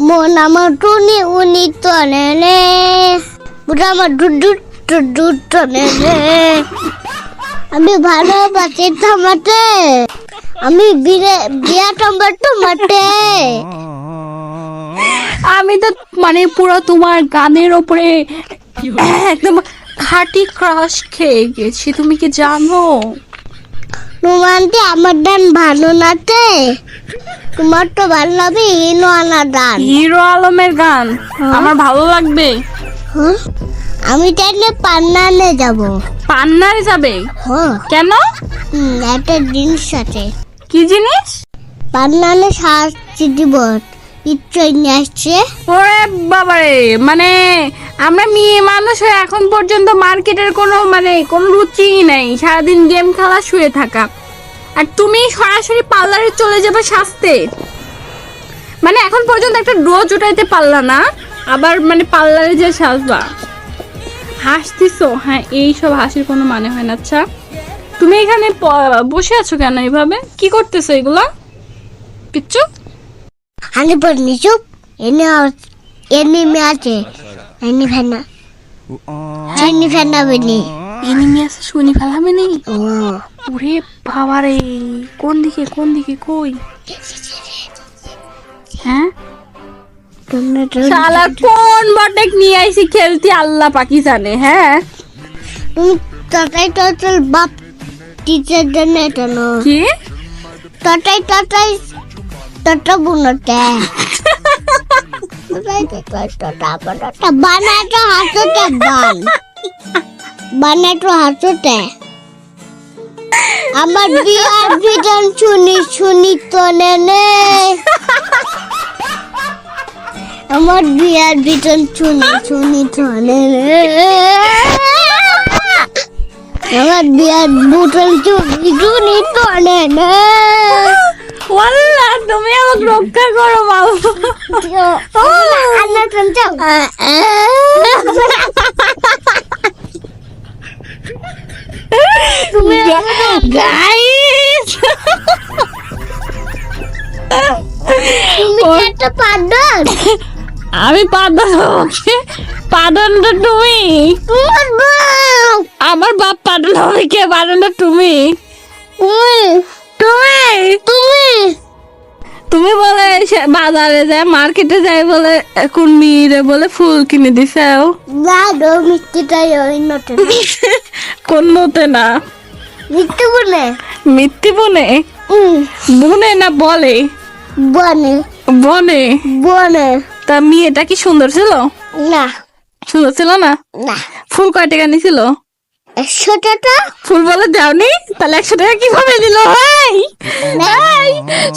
মন আমার টুনি উনি টনে রে, বুড়া আমার ডুডু ডুডু টনে রে। আমি ভালোবাসি টমাটে, আমি বিয়া টমাটো মাটে। আমি তো মানে পুরো তোমার গানের ওপরে একদম খাঁটি ক্রাশ খেয়ে গেছি, তুমি কি জানো? রোমান্টি আমার গান ভালো নাতে, তোমার তো ভালো লাগবে হিরো আনা গান। হিরো আলমের গান আমার ভালো লাগবে। হ্যাঁ, আমি চাইলে পান্নানে যাব। পান্নারে যাবে? হ্যাঁ, কেন? একটা জিনিস আছে। কি জিনিস? পান্নানে শাস্তি দিব ইচ্ছে নিয়ে আসছে। ওরে বাবারে, মানে আমরা মেয়ে মানুষ হয়ে এখন পর্যন্ত মার্কেটের কোনো রুচিই নাই, সারাদিন গেম খেলা শুয়ে থাকা, আর তুমি সরাসরি পার্লারে চলে যাবে সাজতে। মানে এখন পর্যন্ত একটা ড্রোজ উঠাইতে পারলা না, আবার মানে পার্লারে যে সাজবা। হাসতিছো? হ্যাঁ, এইসব হাসির কোনো মানে হয় না। আচ্ছা, তুমি এখানে বসে আছো কেন এইভাবে? কি করতেছো এগুলা পিচ্চু? হানি পর নিচুপ এনিমি আছে, এনি ফেনা বেনি। এনিমি আছে, শুনি ফেলাবে নেই? ও ওরে বাবারে, কোন দিকে কই? হ্যাঁ, শালা কোন বটেক নিয়ে আইছি খেলতে আল্লাহ পাকি জানে। হ্যাঁ, তুমি তটাই টটাল বাপ টিচার জন্য এটা নো কি তটাই টটা বুনতে টটা বানাটো হাসতে বানাটো হাসতে। আমার বিয়ার বিজন শুনি তো নেনে, আমার বিয়ার বিজন শুনি তো নেনে, আমার বিয়ার বুটল শুনি তো নেনে। ওয়াল্লাহ, তুমি আমাকে রক্ষা করো বাবা। আল্লাহ শুনছো? তুমি গাইস, তুমি একটা পাদন, আমি পাদনটা তুমি। তোমার বাপ, আমার বাপ পাদন হবে, কে পাদনটা তুমি? তুমি তুমি তুমি বলে বাজারে যায়, মার্কেটে যায় বলে কোন মেয়েরে বলে ফুল কিনে দিছাও। না গো, মিথ্যেটাই ওই নটে কোন মতে না? মিথ্যে বলে মিথ্যে বনে না বলে? বনে বনে। বনে তা মেয়েটা কি সুন্দর ছিল? না সুন্দর ছিল না? না। ফুল কয় টাকা নিছিল? 100 টাকা। ফুল বলে দাওনি? তাহলে 100 টাকা কিভাবে দিল? ভাই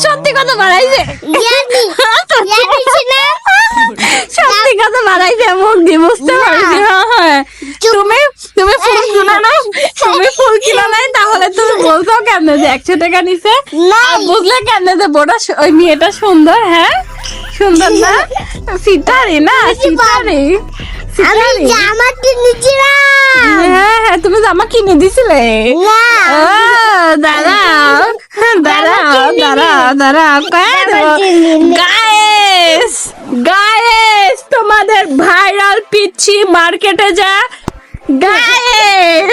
সত্যি কথা বাড়াইছে, সত্যি কথা বাড়াইছে, মুখ দিয়ে বুঝতে পারছি। হ্যাঁ, তুমি ফুল কিনা না, তুমি ফুল কিনা নাই, তাহলে তুমি বলছো কেন যে 100 টাকা নিছে? আর বুঝলে কেন যে ওই মেয়েটা সুন্দর? হ্যাঁ, সুন্দর না? সিতারি না, সিতারি। আমি জামা কিনেছিলাম। হ্যাঁ, তুমি জামা কিনে দিছিলে? গাইস, তোমাদের ভাইরাল পিচ্ছি মার্কেটে যা। গাইস